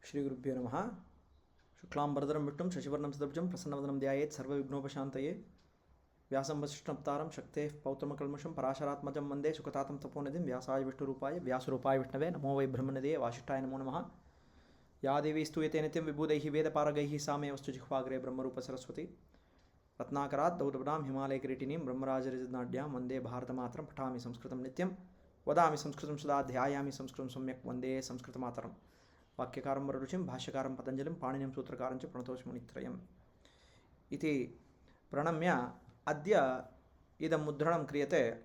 श्रीगुरुभ्यो नमः। शुक्लांबरधरं विष्णुं शशिवर्णं सदब्जं प्रसन्नवदनं ध्यायेत् सर्वविघ्नोपशान्तये। व्यासं वसिष्ठनप्तारं शक्तेः पौत्रमकल्मषं पराशरात्मजं वन्दे सुखतातं तपोनिधिं व्यासाय विष्णुरूपाय व्यासरूपाय विष्णवे नमो वै ब्रह्मनिधये वासिष्ठाय नमो नमः। या देवी स्तूयते नित्यं विबुधैः वेदपारगैः सा मे वस्तु जिह्वाग्रे ब्रह्मरूपसरस्वती। रत्नाकरात् दौतपदां हिमालयकिरीटिनीं ब्रह्मराजरिजनाढ्यां वन्दे भारतमातरं पठामि संस्कृतं नित्यं वदामि संस्कृतं सदा ध्यायामि संस्कृतं सम्यक् वन्दे संस्कृतमातरम्। वाक्यकारं वररुचिं भाष्यकारं पतञ्जलिं पाणिनिं सूत्रकारं च प्रणतोऽस्मि मुनित्रयम् इति प्रणम्य अद्य इदं मुद्रणं क्रियते।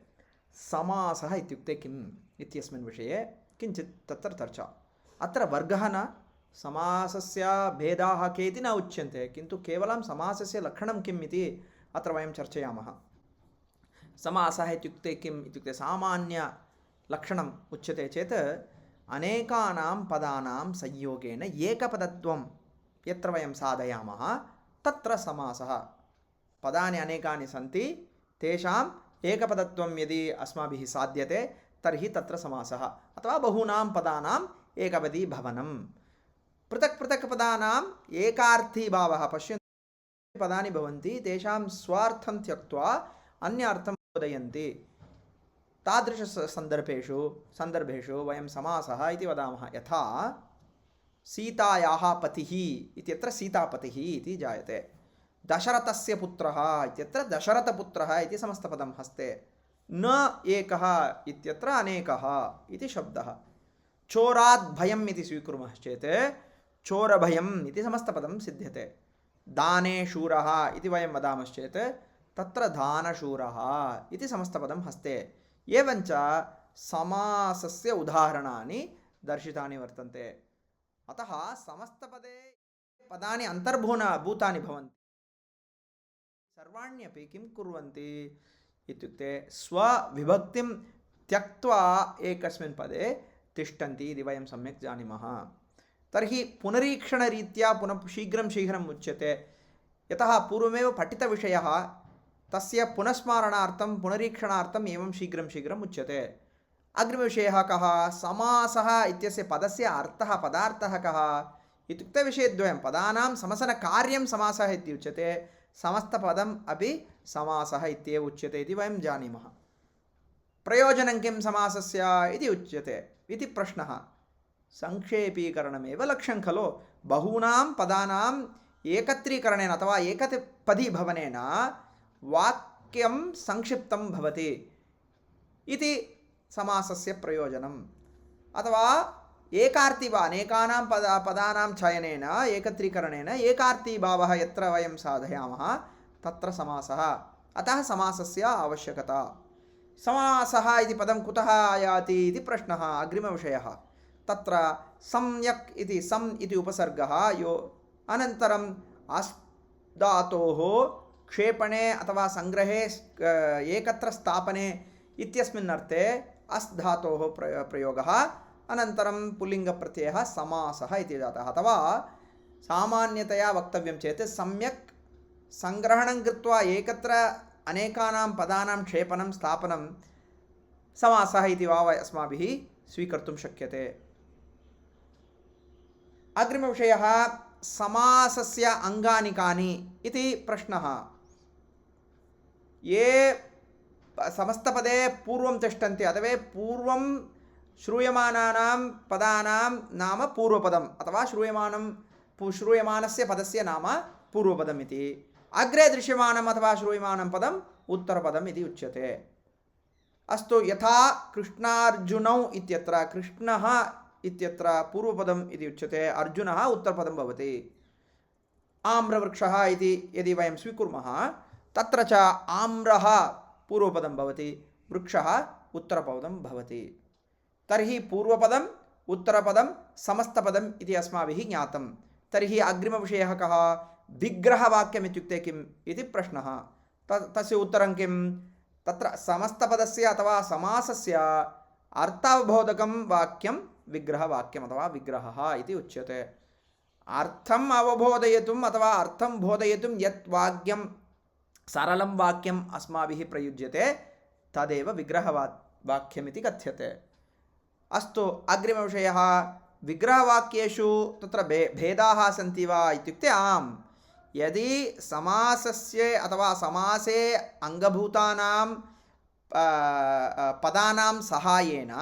समासः इत्युक्ते किम् इत्यस्मिन् विषये किञ्चित् तत्र चर्चा। अत्र वर्गः न, समासस्य भेदाः के इति न उच्यन्ते, किन्तु केवलं समासस्य लक्षणं किम् इति अत्र वयं चर्चयामः। समासः इत्युक्ते किम् इत्युक्ते सामान्यलक्षणम् उच्यते चेत् अनेकानां पदानां संयोगेन एकपदत्वं यत्र वयं साधयामः तत्र समासः। पदानि अनेकानि सन्ति, तेषाम् एकपदत्वं यदि अस्माभिः साध्यते तर्हि तत्र समासः। अथवा बहूनां पदानाम् एकपदी भवनं। पृथक् पृथक् पदानाम् एकार्थीभावः पश्यन्तु, पदानि भवन्ति तेषां स्वार्थं त्यक्त्वा अन्य अर्थं बोधयन्ति। तादृशसन्दर्भेषु वयं समासः इति वदामः। यथा सीतायाः पतिः इत्यत्र सीतापतिः इति जायते। दशरथस्य पुत्रः इत्यत्र दशरथपुत्रः इति समस्तपदं हस्ते। न एकः इत्यत्र अनेकः इति शब्दः। चोरात् भयम् इति स्वीकुर्मः चेत् चोरभयम् इति समस्तपदं सिद्ध्यते। दाने शूरः इति वयं वदामश्चेत् तत्र दानशूरः इति समस्तपदं हस्ते। एवञ्च समासस्य उदाहरणानि दर्शितानि वर्तन्ते। अतः समस्तपदे पदानि अन्तर्भूतानि भवन्ति। सर्वाण्यपि किं कुर्वन्ति इत्युक्ते स्वविभक्तिं त्यक्त्वा एकस्मिन् पदे तिष्ठन्ति इति वयं सम्यक् जानीमः। तर्हि पुनरीक्षणरीत्या पुनः शीघ्रम् उच्यते। यतः पूर्वमेव पठितविषयः तस्य पुनस्मारणार्थं पुनरीक्षणार्थम् एवं शीघ्रम् उच्यते। अग्रिमविषयः कः? समासः इत्यस्य पदस्य अर्थः, पदार्थः कः इत्युक्ते विषयद्वयं। पदानां समसनकार्यं समासः इति उच्यते, समस्तपदम् अपि समासः इत्येव उच्यते इति वयं जानीमः। प्रयोजनं किं समासस्य इति उच्यते इति प्रश्नः। संक्षेपीकरणमेव लक्ष्यं खलु। बहूनां पदानाम् एकत्रीकरणेन अथवा एकपदीभवनेन वाक्यं संक्षिप्तं भवति इति समासस्य प्रयोजनम्। अथवा एकार्थीभावः, अनेकानां पदानां चयनेन एकत्रीकरणेन एकार्थीभावः यत्र वयं साधयामः तत्र समासः। अतः समासस्य आवश्यकता। समासः इति पदं कुतः आयाति इति प्रश्नः। अग्रिमविषयः तत्र सम्यक् इति सम् इति उपसर्गः यो अनन्तरम् अस् धातोः क्षेपणे अथवा सङ्ग्रहे एकत्र स्थापने इत्यस्मिन् अर्थे अस् धातोः प्रयोगः। अनन्तरं पुल्लिङ्गप्रत्ययः समासः इति जातः। अथवा सामान्यतया वक्तव्यं चेत् सम्यक् सङ्ग्रहणं कृत्वा एकत्र अनेकानां पदानां क्षेपणं स्थापनं समासः इति वा अस्माभिः स्वीकर्तुं शक्यते। अग्रिमविषयः समासस्य अङ्गानि कानि इति प्रश्नः। ये समस्तपदे पूर्वं तिष्ठन्ति अथवा पूर्वं श्रूयमानानां पदानां नाम पूर्वपदम् अथवा श्रूयमानस्य पदस्य नाम पूर्वपदम् इति। अग्रे दृश्यमानम् अथवा श्रूयमानं पदम् उत्तरपदम् इति उच्यते। अस्तु, यथा कृष्णार्जुनौ इत्यत्र कृष्णः इत्यत्र पूर्वपदम् इति उच्यते, अर्जुनः उत्तरपदं भवति। आम्रवृक्षः इति यदि वयं स्वीकुर्मः तत्र च आम्रः पूर्वपदं भवति, वृक्षः उत्तरपदं भवति। तर्हि पूर्वपदम् उत्तरपदं समस्तपदम् इति अस्माभिः ज्ञातं। तर्हि अग्रिमविषयः कः? विग्रहवाक्यम् इत्युक्ते किम् इति प्रश्नः। तस्य उत्तरं किं? तत्र समस्तपदस्य अथवा समासस्य अर्थावबोधकं वाक्यं विग्रहवाक्यम् अथवा विग्रहः इति उच्यते। अर्थम् अवबोधयितुम् अथवा अर्थं बोधयितुं यत् वाक्यं सरलं वाक्यम् अस्माभिः प्रयुज्यते तदेव विग्रहवाक्यम् इति कथ्यते। अस्तु, अग्रिमविषयः विग्रहवाक्येषु तत्र भेदाः सन्ति वा इत्युक्ते आम्। यदि समासस्य अथवा समासे अङ्गभूतानां पदानां सहायेन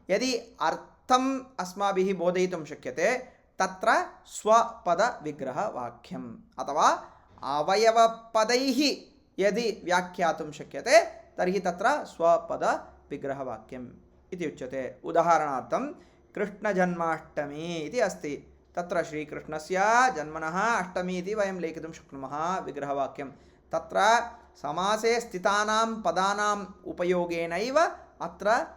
यदि अर्थम् अस्माभिः बोधयितुं शक्यते तत्र स्वपदविग्रहवाक्यम् अथवा अवयवपदैः यदि व्याख्यातुं शक्यते तर्हि तत्र स्वपदविग्रहवाक्यम् इति उच्यते। उदाहरणार्थं कृष्णजन्माष्टमी इति अस्ति, तत्र श्रीकृष्णस्य जन्मनः अष्टमी इति वयं लेखितुं शक्नुमः विग्रहवाक्यं। तत्र समासे स्थितानां पदानाम् उपयोगेनैव अत्र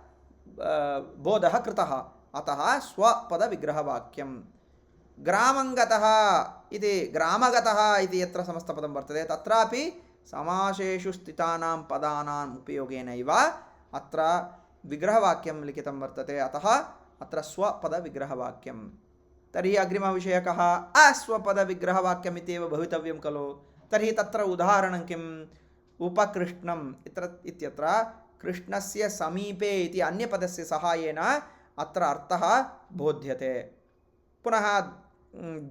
बोधः कृतः, अतः स्वपदविग्रहवाक्यं। ग्रामङ्गतः इति ग्रामगतः इति यत्र समस्तपदं वर्तते तत्रापि समासेषु स्थितानां पदानाम् उपयोगेनैव अत्र विग्रहवाक्यं लिखितं वर्तते, अतः अत्र स्वपदविग्रहवाक्यं। तर्हि अग्रिमविषयः कः? अस्वपदविग्रहवाक्यम् इत्येव भवितव्यं खलु। तर्हि तत्र उदाहरणं किम्? उपकृष्णम् इत्यत्र कृष्णस्य समीपे इति अन्यपदस्य सहायेन अत्र अर्थः बोध्यते। पुनः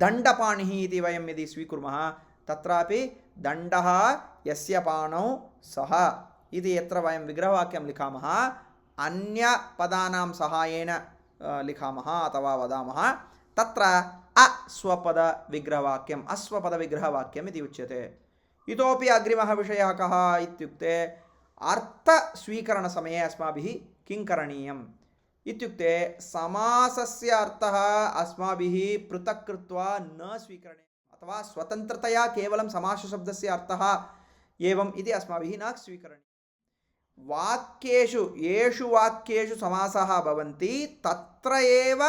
दण्डपाणिः इति वयं यदि स्वीकुर्मः तत्रापि दण्डः यस्य पाणौ सः इति यत्र वयं विग्रहवाक्यं लिखामः अन्यपदानां सहायेन लिखामः अथवा वदामः तत्र अस्वपदविग्रहवाक्यम् अस्वपदविग्रहवाक्यम् इति उच्यते। इतोपि अग्रिमः विषयः कः इत्युक्ते अर्थस्वीकरणसमये अस्माभिः किं करणीयम् इत्युक्ते समासस्य अर्थः अस्माभिः पृथक् कृत्वा न स्वीकरणीयः अथवा स्वतन्त्रतया केवलं समासशब्दस्य अर्थः एवम् इति अस्माभिः न स्वीकरणीयः। वाक्येषु येषु वाक्येषु समासः भवन्ति तत्र एव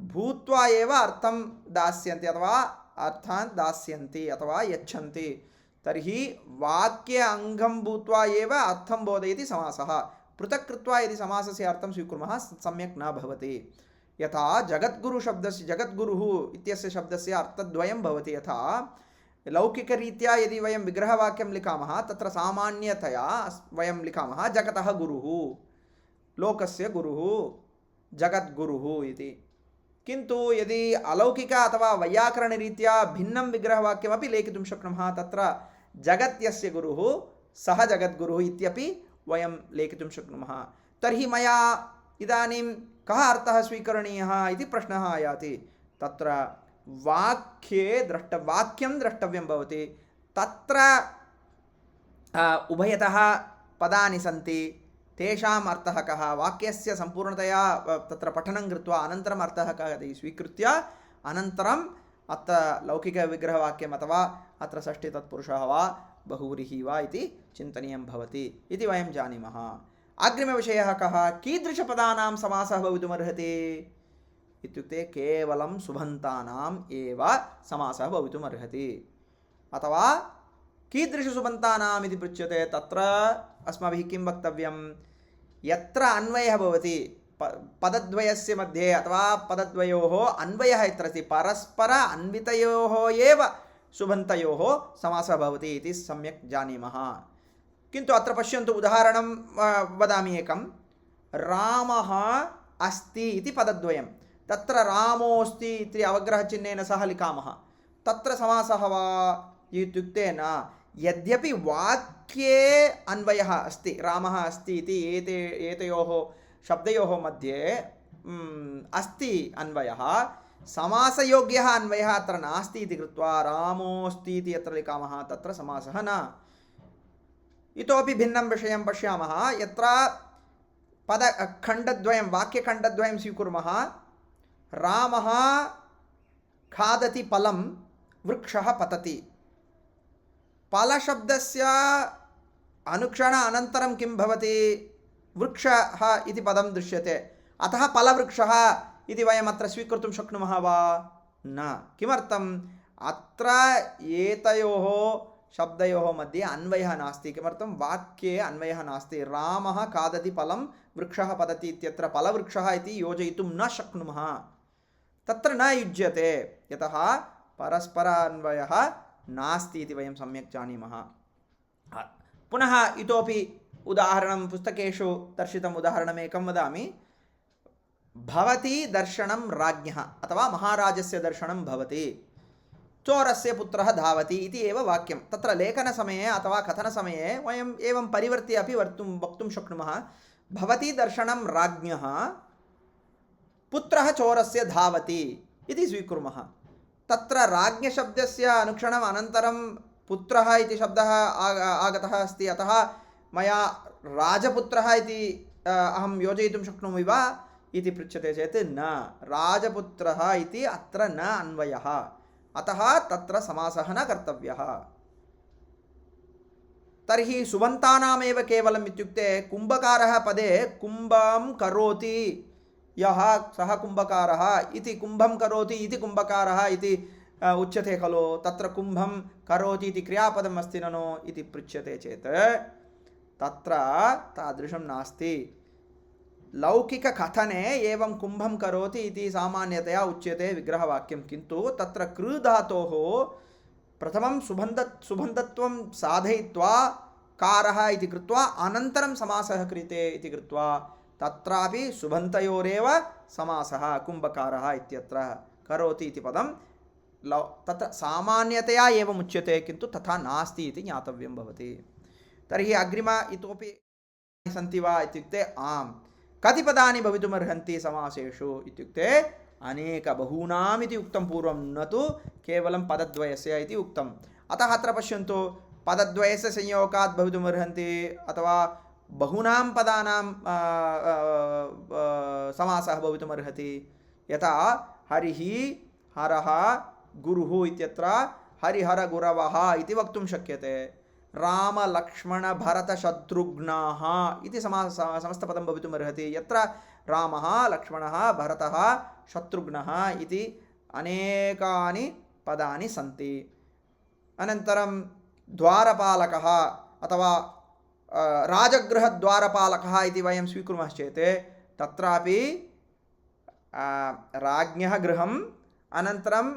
भूत्वा एव अर्थं दास्यन्ति अथवा अर्थान् दास्यन्ति अथवा यच्छन्ति। तर्हि वाक्ये अङ्गं भूत्वा एव अर्थं बोधयति समासः। पृथक् कृत्वा यदि समासस्य अर्थं स्वीकुर्मः सम्यक् न भवति। यथा जगद्गुरुशब्दस्य जगद्गुरुः इत्यस्य शब्दस्य अर्थद्वयं भवति। यथा लौकिकरीत्या यदि वयं विग्रहवाक्यं लिखामः तत्र सामान्यतया वयं लिखामः जगतः गुरुः, लोकस्य गुरुः, जगद्गुरुः इति। किन्तु यदि अलौकिक अथवा वैयाकरणरीत्या भिन्नं विग्रहवाक्यमपि लेखितुं शक्नुमः। तत्र जगत्यस्य गुरुः सः जगद्गुरुः इत्यपि वयं लेखितुं शक्नुमः। तर्हि मया इदानीं कः अर्थः स्वीकरणीयः इति प्रश्नः आयाति। तत्र वाक्ये वाक्यं द्रष्टव्यं भवति। तत्र उभयतः पदानि सन्ति, तेषाम् अर्थः कः, वाक्यस्य सम्पूर्णतया तत्र पठनं कृत्वा अनन्तरम् अर्थः कः इति स्वीकृत्य अनन्तरम् अत्र लौकिकविग्रहवाक्यम् अथवा अत्र षष्ठी तत्पुरुषः वा बहुव्रीहि वा इति चिन्तनीयं भवति इति वयं जानीमः। अग्रिमविषयः कः? कीदृशपदानां समासः भवितुमर्हति इत्युक्ते केवलं सुबन्तानाम् एव समासः भवितुमर्हति। अथवा कीदृशसुबन्तानाम् इति पृच्छ्यते तत्र अस्माभिः किं वक्तव्यं? यत्र अन्वयः भवति पदद्वयस्य मध्ये अथवा पदद्वयोः अन्वयः यत्र अस्ति परस्पर अन्वितयोः एव सुबन्तयोः समासः भवति इति सम्यक् जानीमः। किन्तु अत्र पश्यन्तु, उदाहरणं वदामि एकं। रामः अस्ति इति पदद्वयं, तत्र रामोऽस्ति इति अवग्रहचिह्नेन सह लिखामः, तत्र समासः वा इत्युक्ते न। यद्यपि वाक्ये अन्वयः अस्ति, रामः अस्ति इति एतयोः शब्दयोः मध्ये अस्ति अन्वयः, समासयोग्यः अन्वयः अत्र नास्ति इति कृत्वा रामोऽस्ति इति यत्र लिखामः तत्र समासः न। इतोपि भिन्नं विषयं पश्यामः। यत्र पदखण्डद्वयं वाक्यखण्डद्वयं स्वीकुर्मः। रामः खादति फलं, वृक्षः पतति। फलशब्दस्य अनुक्षण अनन्तरं किं भवति? वृक्षः इति पदं दृश्यते, अतः फलवृक्षः इति वयम् अत्र स्वीकर्तुं शक्नुमः वा? न। किमर्थम्? अत्र एतयोः शब्दयोः मध्ये अन्वयः नास्ति। किमर्थं? वाक्ये अन्वयः नास्ति। रामः खादति फलं, वृक्षः पतति इत्यत्र फलवृक्षः इति योजयितुं न शक्नुमः, तत्र न युज्यते, यतः परस्पर अन्वयः नास्ति इति वयं सम्यक् जानीमः। पुनः इतोपि उदाहरणं पुस्तकेषु दर्शितम् उदाहरणमेकं वदामि। भवति दर्शनं राज्ञः अथवा महाराजस्य दर्शनं भवति, चोरस्य पुत्रः धावति इति एव वाक्यं। तत्र लेखनसमये अथवा कथनसमये वयम् एवं परिवर्त्य अपि वक्तुं शक्नुमः। भवति दर्शनं राज्ञः, पुत्रः चोरस्य धावति इति स्वीकुर्मः। तत्र राज्ञशब्दस्य अनुक्षणम् अनन्तरं पुत्रः इति शब्दः आगतः अस्ति, अतः मया राजपुत्रः इति अहं योजयितुं शक्नोमि वा इति पृच्छ्यते चेत् न, राजपुत्रः इति अत्र न अन्वयः, अतः तत्र समासः न कर्तव्यः। तर्हि सुबन्तानामेव केवलम् इत्युक्ते कुम्भकारः पदे कुम्भं करोति यः सः कुम्भकारः इति, कुम्भं करोति इति कुम्भकारः इति उच्यते खलु, तत्र कुम्भं करोति इति क्रियापदम् अस्ति ननु इति पृच्छ्यते चेत् तत्र तादृशं नास्ति। लौकिककथने एवं कुम्भं करोति इति सामान्यतया उच्यते विग्रहवाक्यं, किन्तु तत्र कृ धातोः प्रथमं सुबन्धत्वं साधयित्वा कारः इति कृत्वा अनन्तरं समासः क्रियते इति कृत्वा तत्रापि सुबन्तयोरेव समासः कुम्भकारः इत्यत्र करोति इति पदं तत्र सामान्यतया एवम् उच्यते, किन्तु तथा नास्ति इति ज्ञातव्यं भवति। तर्हि अग्रिम इतोपि सन्ति वा इत्युक्ते आम्। कति पदानि भवितुमर्हन्ति समासेषु इत्युक्ते अनेक बहूनाम् इति उक्तं पूर्वं, न तु केवलं पदद्वयस्य इति उक्तम्। अतः अत्र पश्यन्तु, पदद्वयस्य संयोगात् भवितुमर्हन्ति अथवा बहूनां पदानां समासः भवितुमर्हति। यथा हरिः हरः गुरुः इत्यत्र हरिहरगुरवः इति वक्तुं शक्यते। रामलक्ष्मणभरतशत्रुघ्नाः इति समस्तपदं भवितुमर्हति, यत्र रामः लक्ष्मणः भरतः शत्रुघ्नः इति अनेकानि पदानि सन्ति। अनन्तरं द्वारपालकः अथवा राजगृहद्वारपालकः इति वयं स्वीकुर्मश्चेत् तत्रापि राज्ञः गृहम् अनन्तरं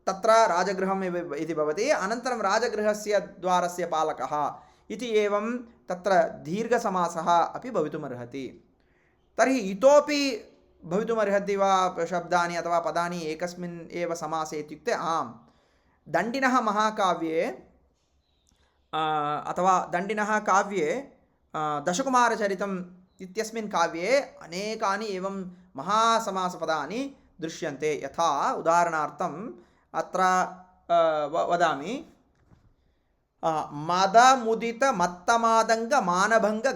तत्र राजगृहम् इति भवति, अनन्तरं राजगृहस्य द्वारस्य पालकः इति एवं तत्र दीर्घसमासः अपि भवितुमर्हति। तर्हि इतोपि भवितुमर्हति वा शब्दानि अथवा पदानि एकस्मिन् एव समासे इत्युक्ते आम्। दण्डिनः महाकाव्ये अथवा दण्डिनः काव्ये दशकुमारचरितम् इत्यस्मिन् काव्ये अनेकानि एवं महासमासपदानि दृश्यन्ते। यथा उदाहरणार्थम् अत्र वदामि, मदमुदित मत्तमादङ्ग मानभङ्ग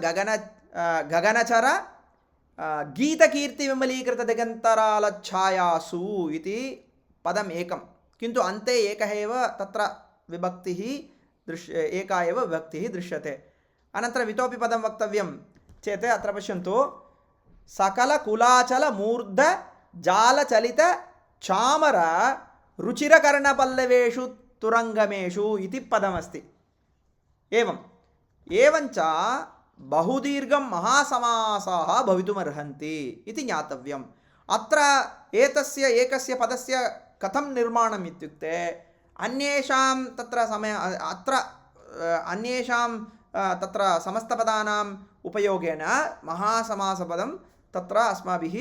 गगनचर गीतकीर्तिविमलीकृत दिगन्तरालच्छायासु इति पदम् एकं, किन्तु अन्ते एकः एव तत्र विभक्तिः एका एव विभक्तिः दृश्यते। अनन्तरम् इतोपि पदं वक्तव्यं चेत् अत्र पश्यन्तु, सकलकुलाचलमूर्ध जालचलित चामर रुचिरकर्णपल्लवेषु तुरङ्गमेषु इति पदमस्ति। एवञ्च बहुदीर्घं महासमासाः भवितुमर्हन्ति इति ज्ञातव्यम्। अत्र एतस्य एकस्य पदस्य कथं निर्माणम् इत्युक्ते अन्येषां तत्र तत्र समस्तपदानाम् उपयोगेन महासमासपदं तत्र अस्माभिः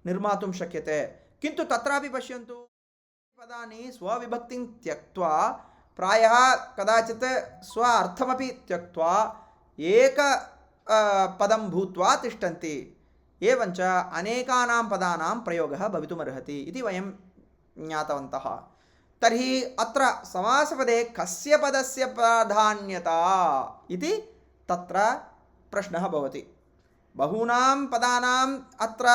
निर्मातुं शक्यते। किन्तु तत्रापि पश्यन्तु, पदानि स्वविभक्तिं त्यक्त्वा प्रायः कदाचित् स्व अर्थमपि त्यक्त्वा एक पदं भूत्वा तिष्ठन्ति। एवञ्च अनेकानां पदानां प्रयोगः भवितुमर्हति इति वयं ज्ञातवन्तः। तर्हि अत्र समासपदे कस्य पदस्य प्राधान्यता इति तत्र प्रश्नः भवति। बहूनां पदानाम् अत्र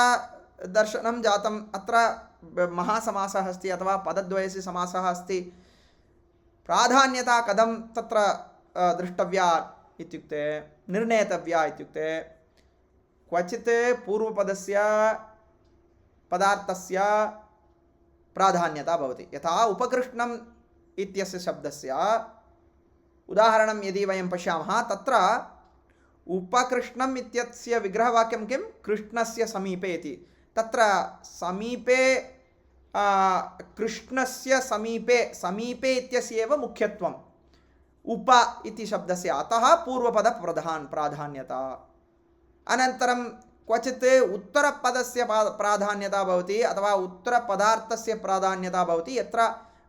दर्शनं जातम्, अत्र महासमासः अस्ति अथवा पदद्वयस्य समासः अस्ति, प्राधान्यता कथं तत्र द्रष्टव्या इत्युक्ते निर्णेतव्या इत्युक्ते क्वचित् पूर्वपदस्य पदार्थस्य प्राधान्यता भवति। यथा उपकृष्णम् इत्यस्य शब्दस्य उदाहरणं यदि वयं पश्यामः, तत्र उपकृष्णम् इत्यस्य विग्रहवाक्यं किं, कृष्णस्य समीपे इति। तत्र समीपे कृष्णस्य समीपे इत्यस्य एव मुख्यत्वम् उप इति शब्दस्य, अतः पूर्वपद प्राधान्यता। अनन्तरं क्वचित् उत्तरपदस्य प्राधान्यता भवति अथवा उत्तरपदार्थस्य प्राधान्यता भवति यत्र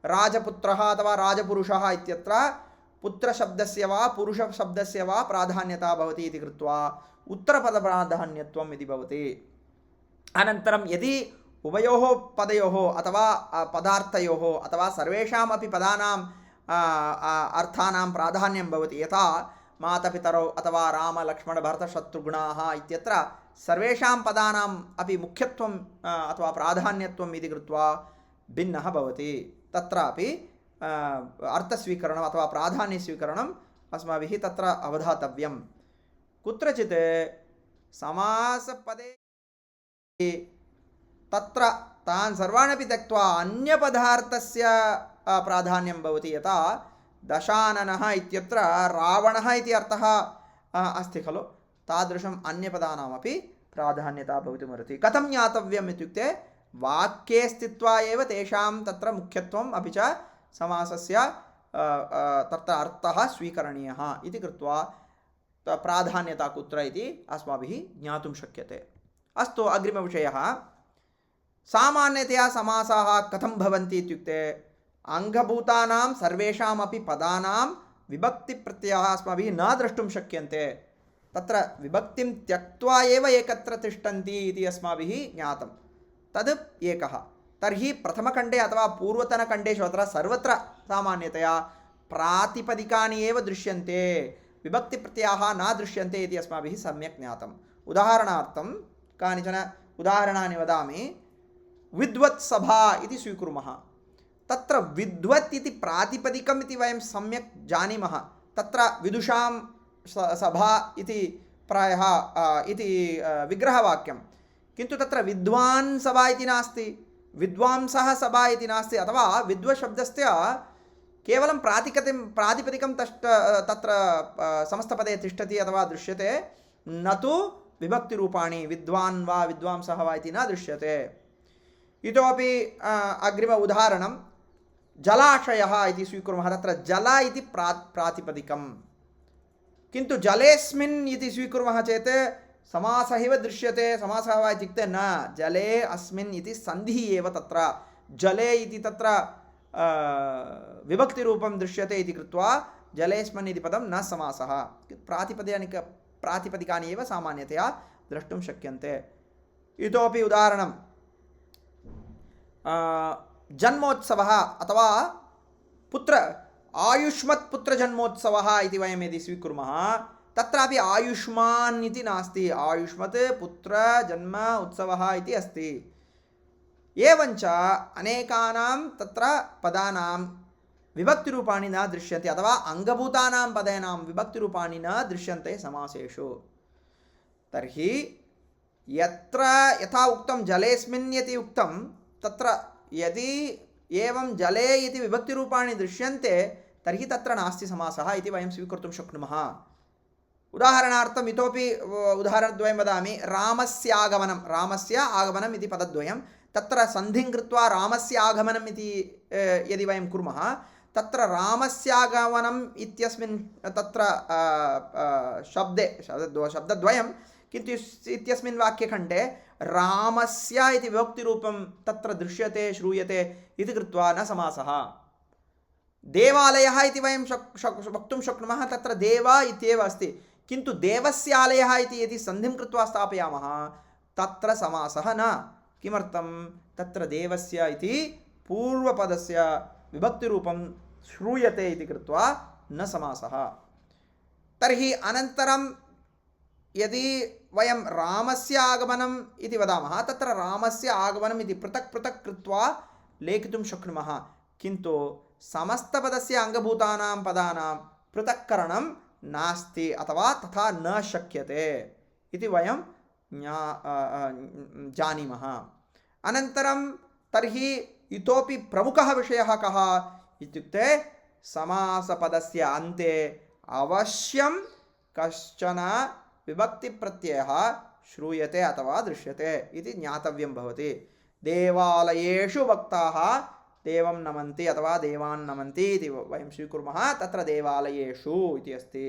राजपुत्रः अथवा राजपुरुषः इत्यत्र पुत्रशब्दस्य वा पुरुषशब्दस्य वा प्राधान्यता भवति इति कृत्वा उत्तरपदप्राधान्यत्वम् इति भवति। अनन्तरं यदि उभयोः पदयोः अथवा पदार्थयोः अथवा सर्वेषामपि पदानाम् अर्थानां प्राधान्यं भवति, यथा मातापितरौ अथवा रामलक्ष्मणभरतशत्रुघ्नाः इत्यत्र सर्वेषां पदानाम् अपि मुख्यत्वम् अथवा प्राधान्यत्वम् इति कृत्वा भिन्नः भवति। तत्रापि अर्थस्वीकरणम् अथवा प्राधान्यस्वीकरणम् अस्माभिः तत्र अवधातव्यं। कुत्रचित् समासपदे तत्र तान् सर्वानपि त्यक्त्वा अन्यपदार्थस्य प्राधान्यं भवति। यथा दशाननः इत्यत्र रावणः इति अर्थः अस्ति खलु, तादृशम् अन्यपदानामपि प्राधान्यता भवितुमर्हति। कथं ज्ञातव्यम् इत्युक्ते वाक्ये स्थित्वा एव तेषां तत्र मुख्यत्वम् अपि च समासस्य तत्र अर्थः स्वीकरणीयः इति कृत्वा प्राधान्यता कुत्र इति अस्माभिः ज्ञातुं शक्यते। अस्तु, अग्रिमविषयः सामान्यतया समासाः कथं भवन्ति इत्युक्ते अङ्गभूतानां सर्वेषामपि पदानां विभक्तिप्रत्ययाः अस्माभिः न द्रष्टुं शक्यन्ते। तत्र विभक्तिं त्यक्त्वा एव एकत्र तिष्ठन्ति इति अस्माभिः ज्ञातं। तद् एकः। तर्हि प्रथमखण्डे अथवा पूर्वतनखण्डेषु अत्र सर्वत्र सामान्यतया प्रातिपदिकानि एव दृश्यन्ते, विभक्तिप्रत्ययाः न दृश्यन्ते इति अस्माभिः सम्यक् ज्ञातम्। उदाहरणार्थं कानिचन उदाहरणानि वदामि। विद्वत् सभा इति स्वीकुर्मः। तत्र विद्वत् इति प्रातिपदिकम् इति वयं सम्यक् जानीमः। तत्र विदुषां सभा इति प्रायः इति विग्रहवाक्यं, किन्तु तत्र विद्वान् सभा इति नास्ति, विद्वांसः सभा इति नास्ति। अथवा विद्वशब्दस्य केवलं प्रातिपदिकं तत्र समस्तपदे तिष्ठति अथवा दृश्यते, न तु विभक्तिरूपाणि विद्वान् वा विद्वांसः वा इति न दृश्यते। इतोपि अग्रिम उदाहरणं जलाशयः इति स्वीकुर्मः। तत्र जल इति प्रातिपदिकं, किन्तु जलेस्मिन् इति स्वीकुर्मः चेत् समासः एव दृश्यते। समासः वा इत्युक्ते न, जले अस्मिन् इति सन्धिः एव तत्र जले इति तत्र विभक्तिरूपं दृश्यते इति कृत्वा जलेस्मिन् इति पदं न समासः। प्रातिपदिकानि एव सामान्यतया द्रष्टुं शक्यन्ते। इतोपि उदाहरणं जन्मोत्सवः अथवा आयुष्मत् पुत्रजन्मोत्सवः इति वयं यदि स्वीकुर्मः, तत्रापि आयुष्मान् इति नास्ति, आयुष्मत् पुत्र जन्म उत्सवः इति अस्ति। एवञ्च अनेकानां तत्र पदानां विभक्तिरूपाणि न दृश्यन्ते अथवा अङ्गभूतानां पदानां विभक्तिरूपाणि न दृश्यन्ते समासेषु। तर्हि यत्र यथा उक्तं जलेस्मिन् इति उक्तं, तत्र यदि एवं जले इति विभक्तिरूपाणि दृश्यन्ते तर्हि तत्र नास्ति समासः इति वयं स्वीकर्तुं शक्नुमः। उदाहरणार्थम् इतोपि उदाहरणद्वयं वदामि। रामस्य आगमनम् इति पदद्वयं, तत्र सन्धिं कृत्वा रामस्य आगमनम् इति यदि वयं कुर्मः, तत्र रामस्यागमनम् इत्यस्मिन् तत्र शब्दद्वयं, किन्तु इत्यस्मिन् वाक्यखण्डे रामस्य इति विभक्तिरूपं तत्र दृश्यते श्रूयते इति कृत्वा न समासः। देवालयः इति वयं वक्तुं शक्नुमः, तत्र देव इत्येव अस्ति, किन्तु देवस्यालयः इति यदि सन्धिं कृत्वा स्थापयामः तत्र समासः न। किमर्थं? तत्र देवस्य इति पूर्वपदस्य विभक्तिरूपं श्रूयते इति कृत्वा न समासः। तर्हि अनन्तरं यदि वयं रामस्य आगमनम् इति वदामः, तत्र रामस्य आगमनम् इति पृथक् पृथक् कृत्वा लेखितुं शक्नुमः, किन्तु समस्तपदस्य अङ्गभूतानां पदानां पृथक्करणं नास्ति अथवा तथा न शक्यते इति वयं जानीमः। अनन्तरं तर्हि इतोपि प्रमुखः विषयः कः इत्युक्ते समासपदस्य अन्ते अवश्यं कश्चन विभक्तिप्रत्ययः श्रूयते अथवा दृश्यते इति ज्ञातव्यं भवति। देवालयेषु भक्ताः देवं नमन्ति अथवा देवान् नमन्ति इति वयं स्वीकुर्मः, तत्र देवालयेषु इति अस्ति।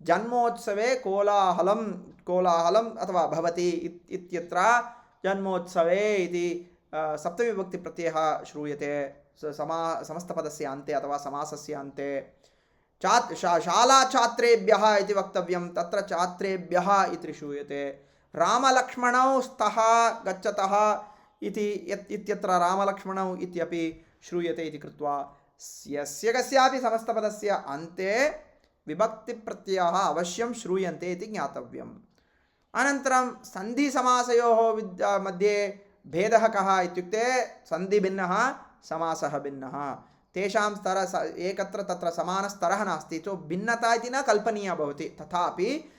जन्मोत्सवे कोलाहलम् अथवा भवति इत्यत्र जन्मोत्सवे इति सप्तमीविभक्तिप्रत्ययः श्रूयते समस्तपदस्य अन्ते अथवा समासस्य अन्ते। शालाछात्रेभ्यः इति वक्तव्यं, तत्र छात्रेभ्यः इति श्रूयते। रामलक्ष्मणौ स्तः गच्छतः इति इत्यत्र रामलक्ष्मणौ इत्यपि श्रूयते इति कृत्वा यस्य कस्यापि समस्तपदस्य अन्ते विभक्तिप्रत्ययाः अवश्यं श्रूयन्ते इति ज्ञातव्यम्। अनन्तरं सन्धिसमासयोः मध्ये भेदः कः इत्युक्ते सन्धिभिन्नः समासः भिन्नः। तेषां स्तरः एकत्र तत्र समानस्तरः नास्ति, तो भिन्नता इति न कल्पनीया भवति। तथापि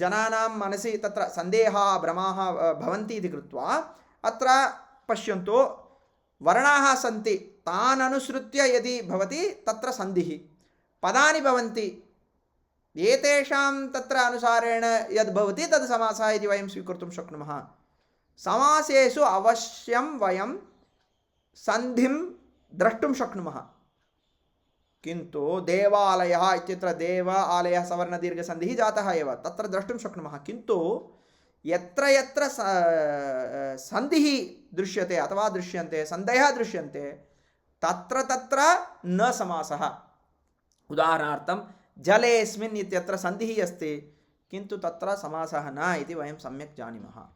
जनानां मनसि तत्र सन्देहाः भ्रमाः भवन्ति इति कृत्वा अत्र पश्यन्तु, वर्णाः सन्ति, तान् अनुसृत्य यदि भवति तत्र सन्धिः, पदानि भवन्ति, एतेषां तत्र अनुसारेण यद् भवति तद् समासः इति वयं स्वीकर्तुं शक्नुमः। समासेषु अवश्यं वयं सन्धिं द्रष्टुं शक्नुमः, किन्तु देवालयः इत्यत्र देव आलयः सवर्णदीर्घसन्धिः जातः एव, तत्र द्रष्टुं शक्नुमः। किन्तु यत्र यत्र सन्धिः दृश्यते अथवा दृश्यन्ते, सन्धयः दृश्यन्ते, तत्र तत्र न समासः। उदाहरणार्थं जलेऽस्मिन् इत्यत्र सन्धिः अस्ति, किन्तु तत्र समासः न इति वयं सम्यक् जानीमः।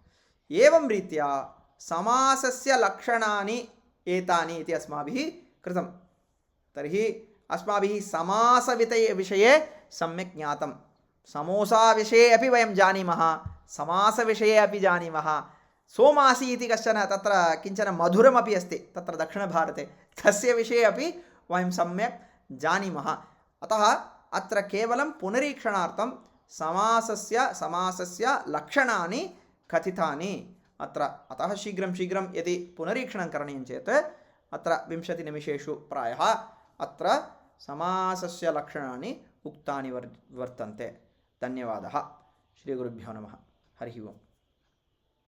एवं रीत्या समासस्य लक्षणानि एतानि इति अस्माभिः कृतं। तर्हि अस्माभिः समासविषये सम्यक् ज्ञातं। समोसाविषये अपि वयं जानीमः, समासविषये अपि जानीमः। सोमासि इति कश्चन तत्र किञ्चन मधुरमपि अस्ति तत्र दक्षिणभारते, तस्य विषये अपि वयं सम्यक् जानीमः। अतः अत्र केवलं पुनरीक्षणार्थं समासस्य लक्षणानि कथितानि अत्र। अतः शीघ्रं यदि पुनरीक्षणं करणीयं चेत् अत्र 20 निमेषेषु प्रायः अत्र समासस्य लक्षणानि उक्तानि वर्तन्ते। धन्यवादः। श्रीगुरुभ्यो नमः। हरिः ओम्।